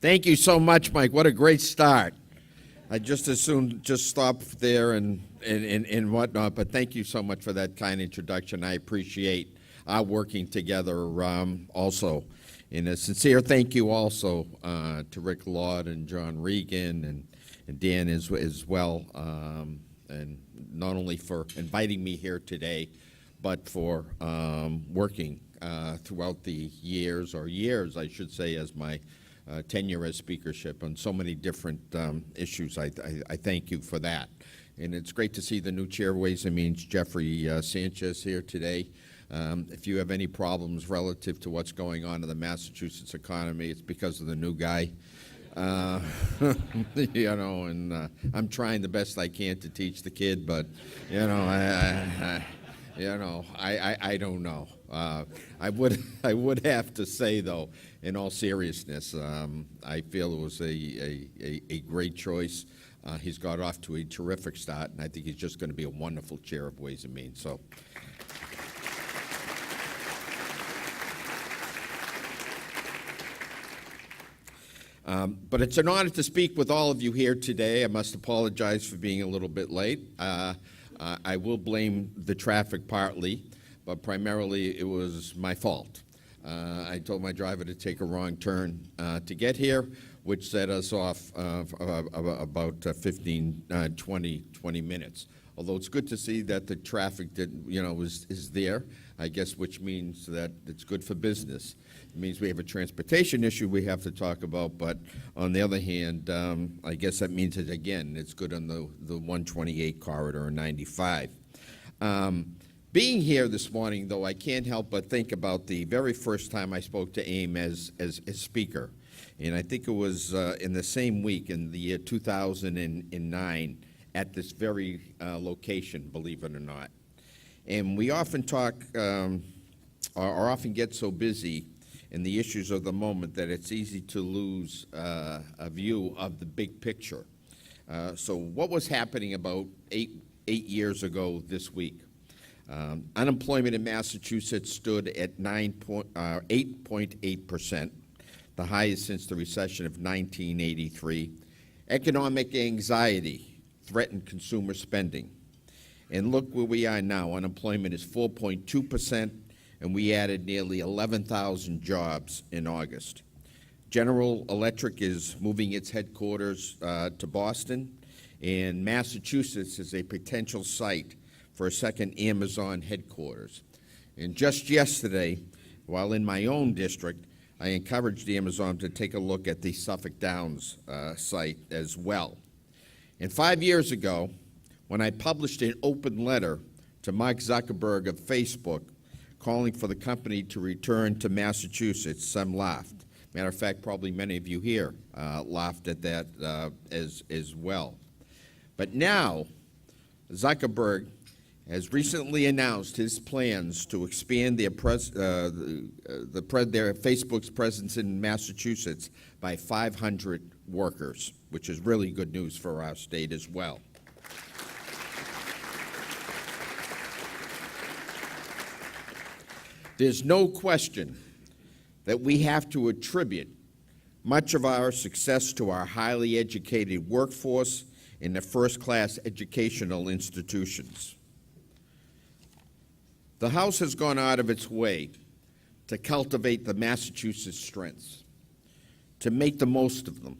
Thank you so much, Mike. What a great start. I just as soon just stop there and whatnot, but thank you so much for that kind introduction. I appreciate our working together also. And a sincere thank you also to Rick Lord and John Regan and Dan as well, and not only for inviting me here today, but for working throughout the years, I should say, as my tenure as speakership on so many different issues. I thank you for that. And it's great to see the new chair of Ways and Means, Jeffrey Sanchez, here today. If you have any problems relative to what's going on in the Massachusetts economy, it's because of the new guy. You know, and I'm trying the best I can to teach the kid, but, you know, I don't know. I would have to say, though, in all seriousness, I feel it was a great choice. He's got off to a terrific start, and I think he's just going to be a wonderful chair of Ways and Means. So. But it's an honor to speak with all of you here today. I must apologize for being a little bit late. I will blame the traffic partly, but primarily it was my fault. I told my driver to take a wrong turn to get here, which set us off about 20 minutes. Although it's good to see that the traffic is there, I guess, which means that it's good for business. It means we have a transportation issue we have to talk about, but on the other hand, I guess that means that, again, it's good on the 128 corridor and 95. Being here this morning, though, I can't help but think about the very first time I spoke to AIM as speaker. And I think it was in the same week in the year 2009 at this very location, believe it or not. And we often talk, or often get so busy in the issues of the moment that it's easy to lose a view of the big picture. So what was happening about eight years ago this week? Unemployment in Massachusetts stood at 8.8%, the highest since the recession of 1983. Economic anxiety threatened consumer spending. And look where we are now. Unemployment is 4.2%, and we added nearly 11,000 jobs in August. General Electric is moving its headquarters to Boston, and Massachusetts is a potential site for a second Amazon headquarters. And just yesterday, while in my own district, I encouraged Amazon to take a look at the Suffolk Downs site as well. And 5 years ago, when I published an open letter to Mark Zuckerberg of Facebook calling for the company to return to Massachusetts, some laughed. Matter of fact, probably many of you here laughed at that as well. But now, Zuckerberg has recently announced his plans to expand Facebook's presence in Massachusetts by 500 workers, which is really good news for our state as well. There's no question that we have to attribute much of our success to our highly educated workforce in the first-class educational institutions. The House has gone out of its way to cultivate the Massachusetts strengths, to make the most of them.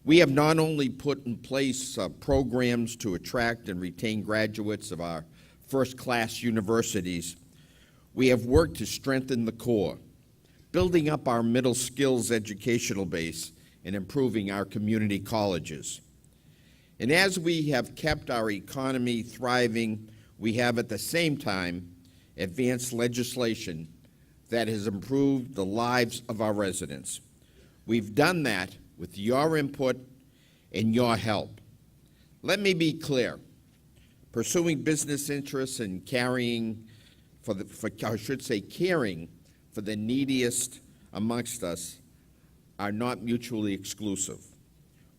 We have not only put in place programs to attract and retain graduates of our first-class universities, we have worked to strengthen the core, building up our middle skills educational base and improving our community colleges. And as we have kept our economy thriving, we have at the same time advanced legislation that has improved the lives of our residents. We've done that with your input and your help. Let me be clear. Pursuing business interests and caring for the neediest amongst us are not mutually exclusive.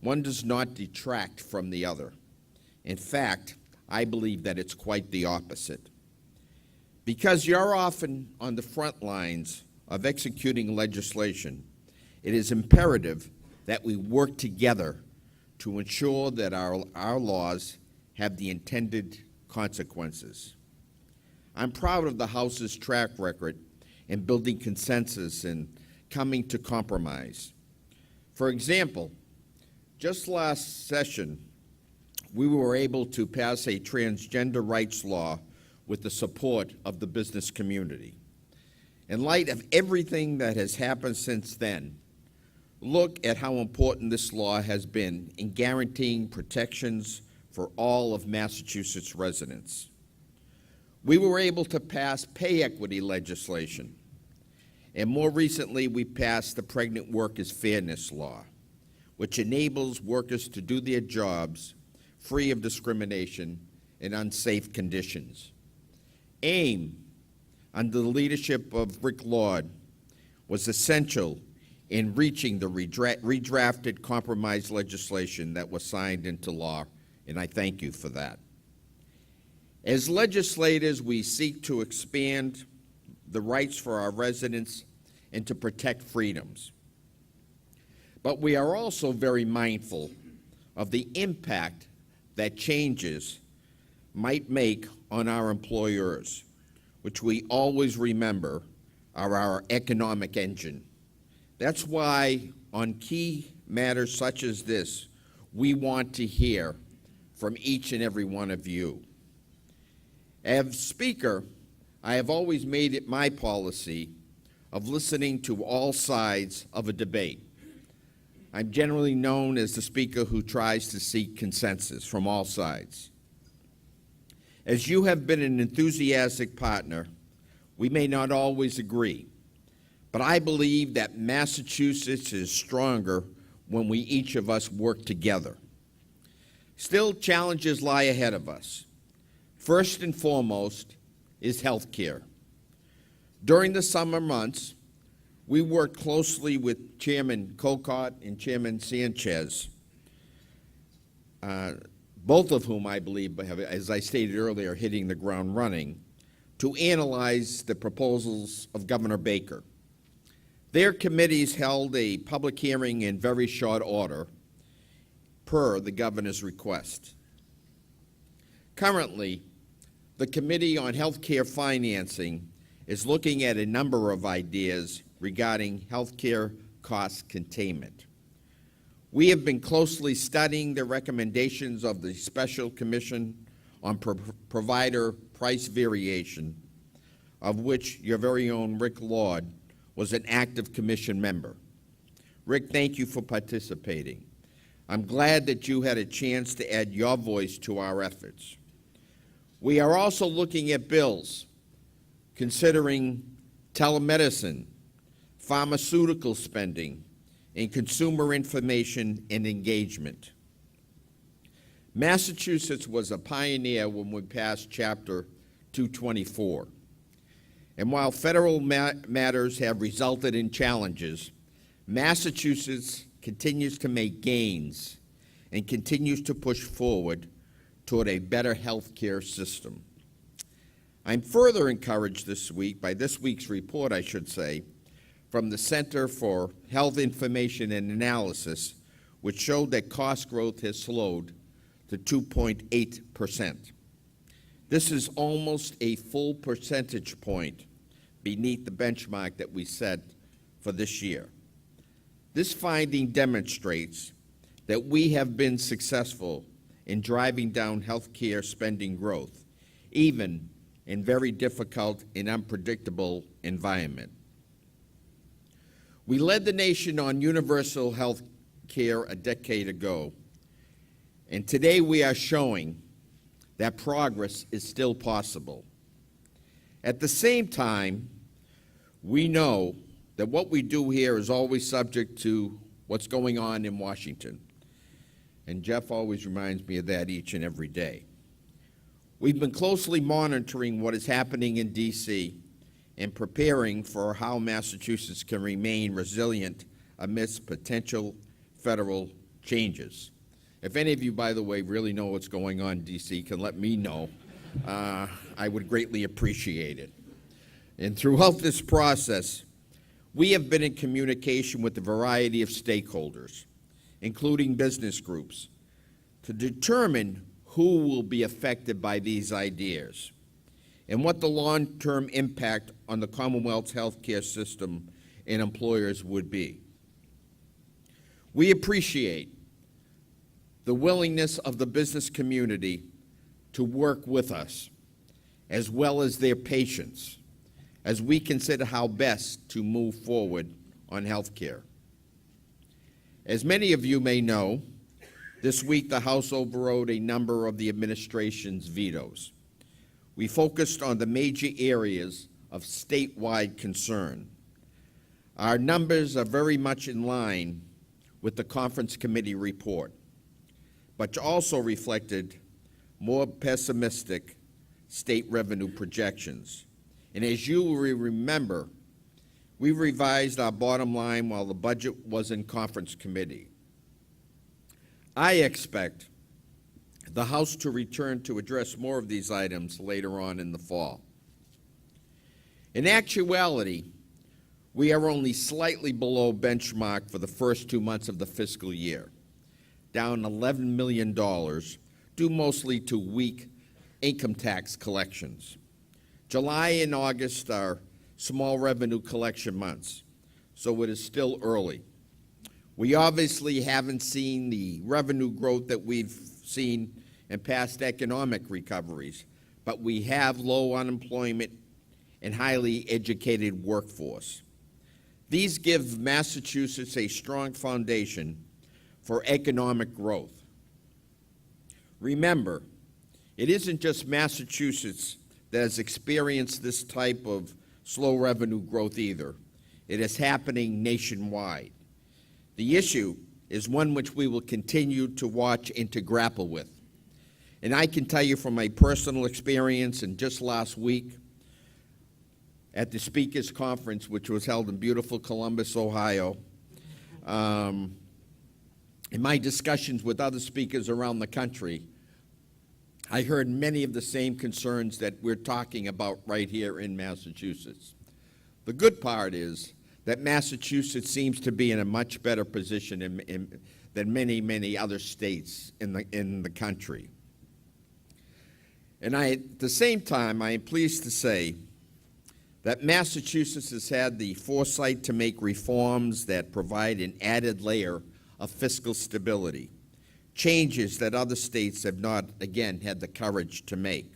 One does not detract from the other. In fact, I believe that it's quite the opposite. Because you're often on the front lines of executing legislation, it is imperative that we work together to ensure that our laws have the intended consequences. I'm proud of the House's track record in building consensus and coming to compromise. For example, just last session, we were able to pass a transgender rights law with the support of the business community. In light of everything that has happened since then, look at how important this law has been in guaranteeing protections for all of Massachusetts residents. We were able to pass pay equity legislation, and more recently we passed the Pregnant Workers Fairness Law, which enables workers to do their jobs free of discrimination and unsafe conditions. AIM, under the leadership of Rick Lord, was essential in reaching the redrafted compromise legislation that was signed into law, and I thank you for that. As legislators, we seek to expand the rights for our residents and to protect freedoms. But we are also very mindful of the impact that changes might make on our employers, which we always remember are our economic engine. That's why on key matters such as this, we want to hear from each and every one of you. As Speaker, I have always made it my policy of listening to all sides of a debate. I'm generally known as the Speaker who tries to seek consensus from all sides. As you have been an enthusiastic partner, we may not always agree, but I believe that Massachusetts is stronger when we each of us work together. Still, challenges lie ahead of us. First and foremost is health care. During the summer months, we worked closely with Chairman Cocott and Chairman Sanchez, both of whom I believe have, as I stated earlier, hitting the ground running, to analyze the proposals of Governor Baker. Their committees held a public hearing in very short order, per the governor's request. Currently, the Committee on Healthcare Financing is looking at a number of ideas regarding healthcare cost containment. We have been closely studying the recommendations of the Special Commission on Provider Price Variation, of which your very own Rick Lord was an active commission member. Rick, thank you for participating. I'm glad that you had a chance to add your voice to our efforts. We are also looking at bills considering telemedicine, pharmaceutical spending, and consumer information and engagement. Massachusetts was a pioneer when we passed Chapter 224. And while federal matters have resulted in challenges, Massachusetts continues to make gains and continues to push forward toward a better health care system. I'm further encouraged this week by this week's report, I should say, from the Center for Health Information and Analysis, which showed that cost growth has slowed to 2.8%. This is almost a full percentage point beneath the benchmark that we set for this year. This finding demonstrates that we have been successful in driving down health care spending growth, even in very difficult and unpredictable environment. We led the nation on universal health care a decade ago, and today we are showing that progress is still possible. At the same time, we know that what we do here is always subject to what's going on in Washington. And Jeff always reminds me of that each and every day. We've been closely monitoring what is happening in D.C. and preparing for how Massachusetts can remain resilient amidst potential federal changes. If any of you, by the way, really know what's going on in D.C., can let me know. I would greatly appreciate it. And throughout this process, we have been in communication with a variety of stakeholders, including business groups, to determine who will be affected by these ideas and what the long-term impact on the Commonwealth's healthcare system and employers would be. We appreciate the willingness of the business community to work with us, as well as their patience, as we consider how best to move forward on healthcare. As many of you may know, this week the House overrode a number of the administration's vetoes. We focused on the major areas of statewide concern. Our numbers are very much in line with the conference committee report, but also reflected more pessimistic state revenue projections. And as you will remember, we revised our bottom line while the budget was in conference committee. I expect the House to return to address more of these items later on in the fall. In actuality, we are only slightly below benchmark for the first 2 months of the fiscal year, down $11 million, due mostly to weak income tax collections. July and August are small revenue collection months, so it is still early. We obviously haven't seen the revenue growth that we've seen in past economic recoveries, but we have low unemployment and highly educated workforce. These give Massachusetts a strong foundation for economic growth. Remember, it isn't just Massachusetts that has experienced this type of slow revenue growth either. It is happening nationwide. The issue is one which we will continue to watch and to grapple with. And I can tell you from my personal experience, and just last week at the Speakers Conference, which was held in beautiful Columbus, Ohio, in my discussions with other speakers around the country, I heard many of the same concerns that we're talking about right here in Massachusetts. The good part is that Massachusetts seems to be in a much better position than many, many other states in the country. And at the same time, I am pleased to say that Massachusetts has had the foresight to make reforms that provide an added layer of fiscal stability, changes that other states have not, again, had the courage to make.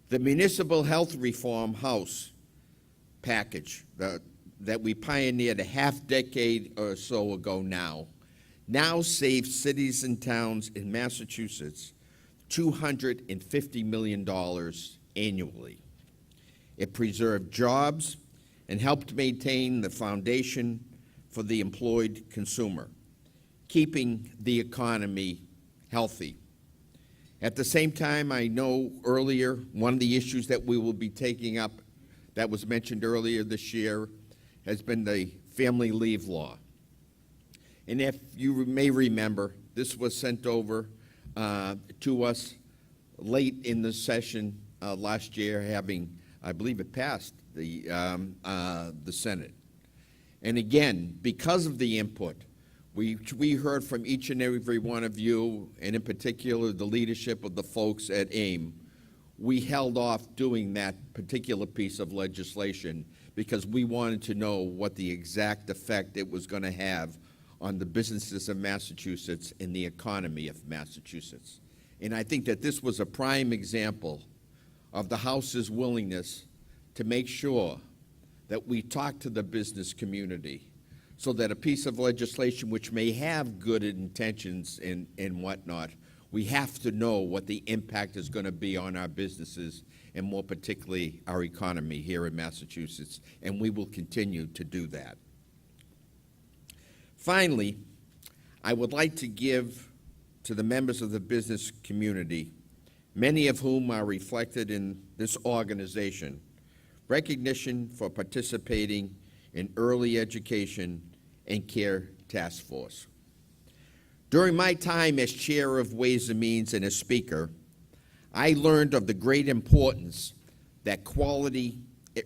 The Municipal Health Reform House package that we pioneered a half-decade or so ago now saves cities and towns in Massachusetts $250 million annually. It preserved jobs and helped maintain the foundation for the employed consumer, keeping the economy healthy. At the same time, I know earlier, one of the issues that we will be taking up that was mentioned earlier this year has been the family leave law. And if you may remember, this was sent over to us late in the session last year, having, I believe it passed the Senate. And again, because of the input, we heard from each and every one of you, and in particular the leadership of the folks at AIM. We held off doing that particular piece of legislation because we wanted to know what the exact effect it was going to have on the businesses of Massachusetts and the economy of Massachusetts. And I think that this was a prime example of the House's willingness to make sure that we talk to the business community so that a piece of legislation which may have good intentions and whatnot, we have to know what the impact is going to be on our businesses and more particularly our economy here in Massachusetts, and we will continue to do that. Finally, I would like to give to the members of the business community, many of whom are reflected in this organization, recognition for participating in early education and care task force. During my time as chair of Ways and Means and as speaker, I learned of the great importance that quality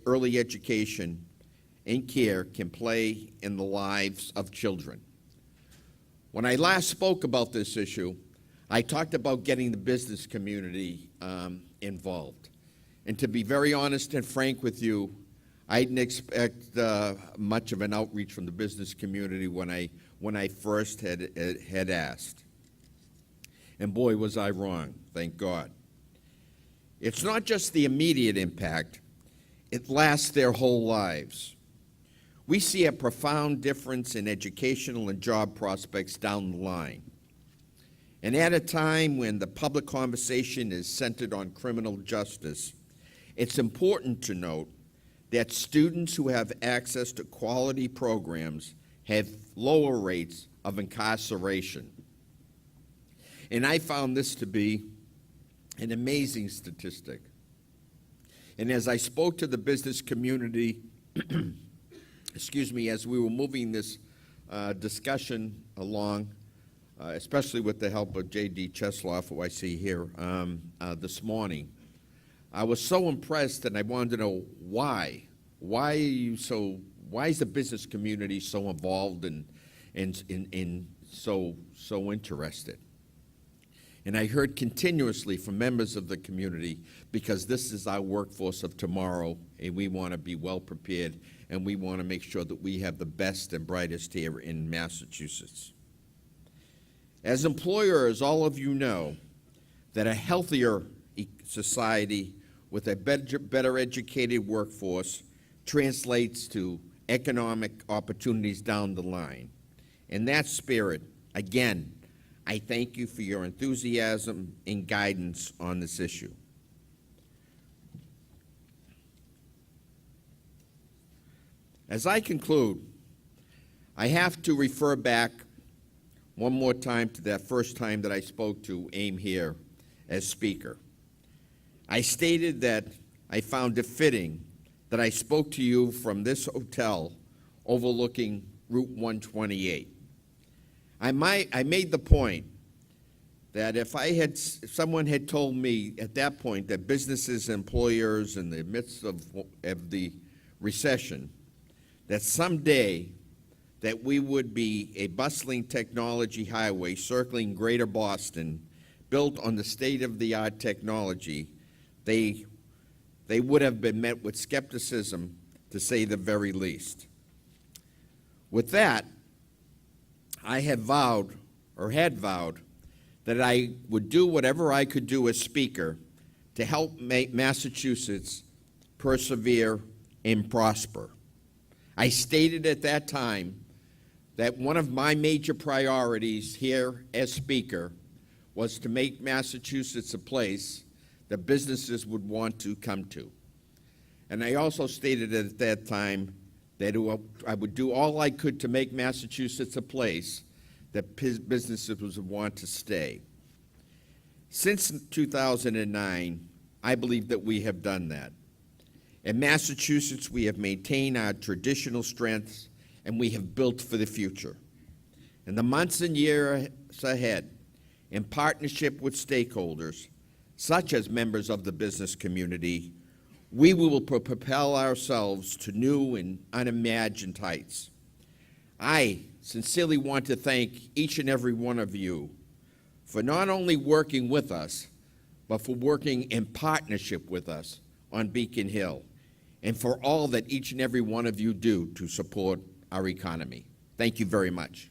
early education and care can play in the lives of children. When I last spoke about this issue, I talked about getting the business community involved. And to be very honest and frank with you, I didn't expect much of an outreach from the business community when I first had asked. And boy, was I wrong, thank God. It's not just the immediate impact, it lasts their whole lives. We see a profound difference in educational and job prospects down the line. And at a time when the public conversation is centered on criminal justice, it's important to note that students who have access to quality programs have lower rates of incarceration. And I found this to be an amazing statistic. And as I spoke to the business community, as we were moving this discussion along, especially with the help of J.D. Chesloff, who I see here this morning, I was so impressed, and I wanted to know why. Why is the business community so involved and so interested? And I heard continuously from members of the community, because this is our workforce of tomorrow, and we want to be well prepared, and we want to make sure that we have the best and brightest here in Massachusetts. As employers, all of you know that a healthier society with a better educated workforce translates to economic opportunities down the line. In that spirit, again, I thank you for your enthusiasm and guidance on this issue. As I conclude, I have to refer back one more time to that first time that I spoke to AIM here as speaker. I stated that I found it fitting that I spoke to you from this hotel overlooking Route 128. I made the point that if someone had told me at that point that businesses and employers in the midst of the recession, that someday that we would be a bustling technology highway circling greater Boston, built on the state-of-the-art technology, they would have been met with skepticism, to say the very least. With that, I had vowed that I would do whatever I could do as speaker to help make Massachusetts persevere and prosper. I stated at that time that one of my major priorities here as speaker was to make Massachusetts a place that businesses would want to come to. And I also stated at that time that I would do all I could to make Massachusetts a place that businesses would want to stay. Since 2009, I believe that we have done that. In Massachusetts, we have maintained our traditional strengths, and we have built for the future. In the months and years ahead, in partnership with stakeholders, such as members of the business community, we will propel ourselves to new and unimagined heights. I sincerely want to thank each and every one of you for not only working with us, but for working in partnership with us on Beacon Hill, and for all that each and every one of you do to support our economy. Thank you very much.